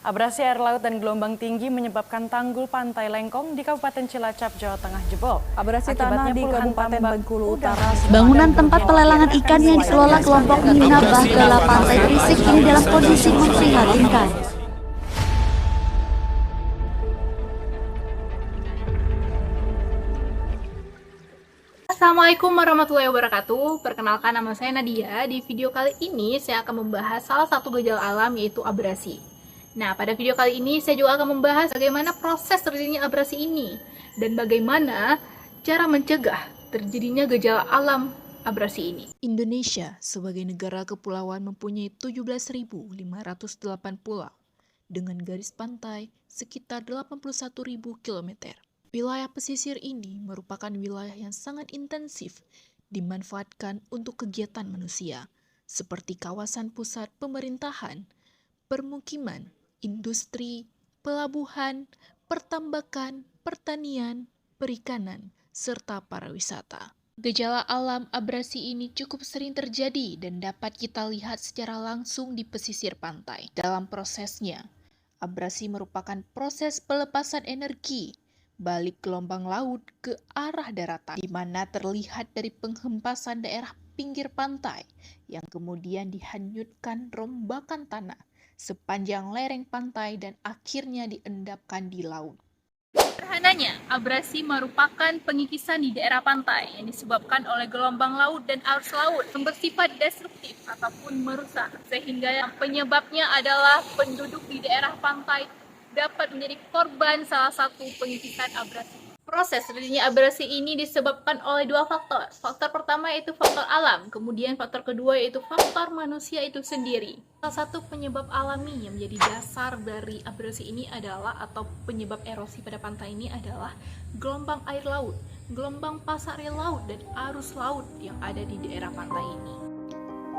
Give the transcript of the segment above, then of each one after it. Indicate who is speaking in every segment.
Speaker 1: Abrasi air laut dan gelombang tinggi menyebabkan tanggul Pantai Lengkong di Kabupaten Cilacap, Jawa Tengah jebol.
Speaker 2: Abrasi tanah di Kabupaten Bengkulu Utara.
Speaker 3: Bangunan tempat pelelangan ikan yang dikelola kelompok Nina Bahtela Pantai Grisik ini dalam kondisi memprihatinkan.
Speaker 4: Assalamualaikum warahmatullahi wabarakatuh. Perkenalkan, nama saya Nadia. Di video kali ini saya akan membahas salah satu gejala alam, yaitu abrasi. Nah, pada video kali ini saya juga akan membahas bagaimana proses terjadinya abrasi ini dan bagaimana cara mencegah terjadinya gejala alam abrasi ini.
Speaker 5: Indonesia sebagai negara kepulauan mempunyai 17.508 pulau dengan garis pantai sekitar 81.000 km. Wilayah pesisir ini merupakan wilayah yang sangat intensif dimanfaatkan untuk kegiatan manusia, seperti kawasan pusat pemerintahan, permukiman, industri, pelabuhan, pertambakan, pertanian, perikanan, serta pariwisata. Gejala alam abrasi ini cukup sering terjadi dan dapat kita lihat secara langsung di pesisir pantai. Dalam prosesnya, abrasi merupakan proses pelepasan energi balik gelombang laut ke arah daratan, di mana terlihat dari penghempasan daerah pinggir pantai yang kemudian dihanyutkan rombakan tanah sepanjang lereng pantai dan akhirnya diendapkan di laut.
Speaker 4: Sederhananya, abrasi merupakan pengikisan di daerah pantai yang disebabkan oleh gelombang laut dan arus laut yang bersifat destruktif ataupun merusak, sehingga penyebabnya adalah penduduk di daerah pantai dapat menjadi korban salah satu pengikisan abrasi. Proses terjadinya abrasi ini disebabkan oleh dua faktor. Faktor pertama yaitu faktor alam, kemudian faktor kedua yaitu faktor manusia itu sendiri. Salah satu penyebab alami yang menjadi dasar dari abrasi ini adalah, atau penyebab erosi pada pantai ini adalah gelombang air laut, gelombang pasang air laut dan arus laut yang ada di daerah pantai ini.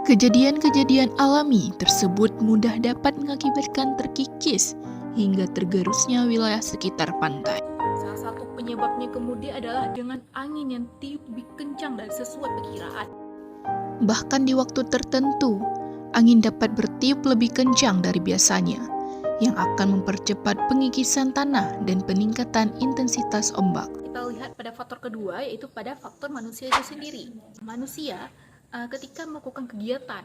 Speaker 5: Kejadian-kejadian alami tersebut mudah dapat mengakibatkan terkikis hingga tergerusnya wilayah sekitar pantai.
Speaker 4: Salah satu penyebabnya kemudian adalah dengan angin yang tiup lebih kencang dari sesuai perkiraan.
Speaker 5: Bahkan di waktu tertentu, angin dapat bertiup lebih kencang dari biasanya, yang akan mempercepat pengikisan tanah dan peningkatan intensitas ombak.
Speaker 4: Kita lihat pada faktor kedua, yaitu pada faktor manusia itu sendiri. Manusia ketika melakukan kegiatan,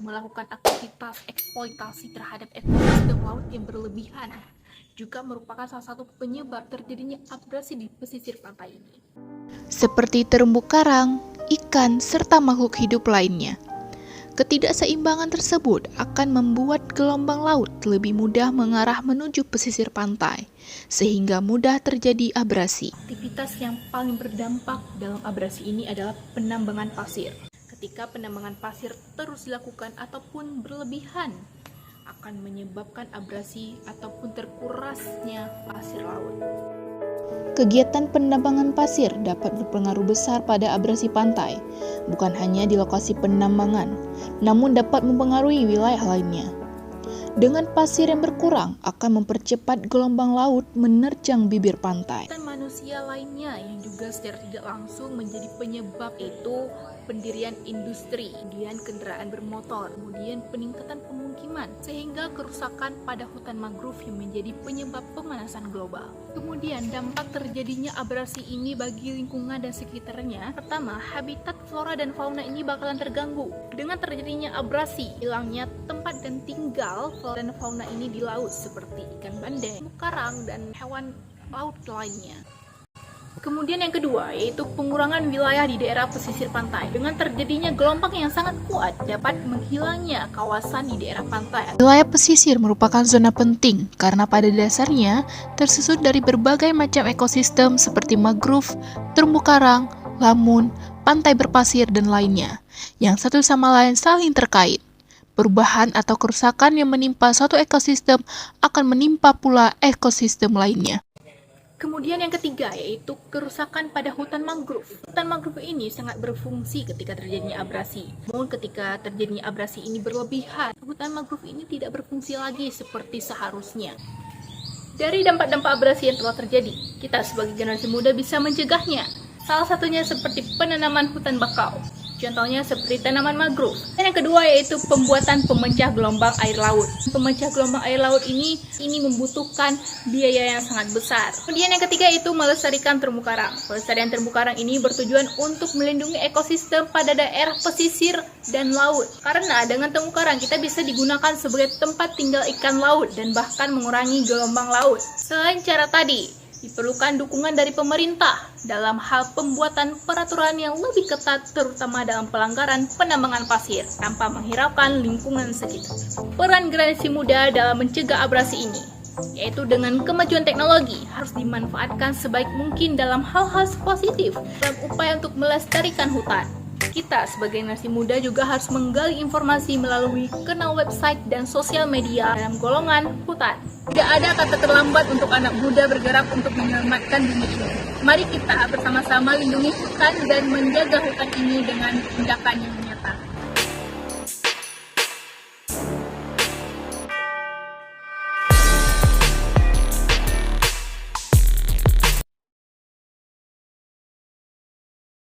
Speaker 4: melakukan aktivitas eksploitasi terhadap ekosistem laut yang berlebihan, juga merupakan salah satu penyebab terjadinya abrasi di pesisir pantai ini.
Speaker 5: Seperti terumbu karang, ikan, serta makhluk hidup lainnya. Ketidakseimbangan tersebut akan membuat gelombang laut lebih mudah mengarah menuju pesisir pantai, sehingga mudah terjadi abrasi.
Speaker 4: Aktivitas yang paling berdampak dalam abrasi ini adalah penambangan pasir. Ketika penambangan pasir terus dilakukan ataupun berlebihan, akan menyebabkan abrasi ataupun terkurasnya pasir laut.
Speaker 5: Kegiatan penambangan pasir dapat berpengaruh besar pada abrasi pantai, bukan hanya di lokasi penambangan, namun dapat mempengaruhi wilayah lainnya. Dengan pasir yang berkurang akan mempercepat gelombang laut menerjang bibir pantai.
Speaker 4: Dan manusia lainnya yang juga secara tidak langsung menjadi penyebab, itu pendirian industri, kemudian kendaraan bermotor, kemudian peningkatan pemukiman, sehingga kerusakan pada hutan mangrove yang menjadi penyebab pemanasan global. Kemudian dampak terjadinya abrasi ini bagi lingkungan dan sekitarnya. Pertama, habitat flora dan fauna ini bakalan terganggu. Dengan terjadinya abrasi, hilangnya tempat dan tinggal flora dan fauna ini di laut, seperti ikan bandeng, karang, dan hewan laut lainnya. Kemudian yang kedua, yaitu pengurangan wilayah di daerah pesisir pantai. Dengan terjadinya gelombang yang sangat kuat, dapat menghilangnya kawasan di daerah pantai.
Speaker 5: Wilayah pesisir merupakan zona penting karena pada dasarnya tersusun dari berbagai macam ekosistem seperti mangrove, terumbu karang, lamun, pantai berpasir, dan lainnya, yang satu sama lain saling terkait. Perubahan atau kerusakan yang menimpa suatu ekosistem akan menimpa pula ekosistem lainnya.
Speaker 4: Kemudian yang ketiga, yaitu kerusakan pada hutan mangrove. Hutan mangrove ini sangat berfungsi ketika terjadinya abrasi. Namun ketika terjadinya abrasi ini berlebihan, hutan mangrove ini tidak berfungsi lagi seperti seharusnya. Dari dampak-dampak abrasi yang telah terjadi, kita sebagai generasi muda bisa mencegahnya. Salah satunya seperti penanaman hutan bakau. Contohnya seperti tanaman mangrove. Dan yang kedua yaitu pembuatan pemecah gelombang air laut. Pemecah gelombang air laut ini membutuhkan biaya yang sangat besar. Kemudian yang ketiga yaitu melestarikan terumbu karang. Pelestarian terumbu karang ini bertujuan untuk melindungi ekosistem pada daerah pesisir dan laut. Karena dengan terumbu karang kita bisa digunakan sebagai tempat tinggal ikan laut dan bahkan mengurangi gelombang laut. Selain cara tadi, diperlukan dukungan dari pemerintah dalam hal pembuatan peraturan yang lebih ketat terutama dalam pelanggaran penambangan pasir tanpa menghiraukan lingkungan sekitar. Peran generasi muda dalam mencegah abrasi ini, yaitu dengan kemajuan teknologi, harus dimanfaatkan sebaik mungkin dalam hal-hal positif dalam upaya untuk melestarikan hutan. Kita sebagai generasi muda juga harus menggali informasi melalui kanal website dan sosial media dalam golongan hutan. Tidak ada kata terlambat untuk anak muda bergerak untuk menyelamatkan bumi ini. Mari kita bersama-sama lindungi hutan dan menjaga hutan ini dengan tindakan yang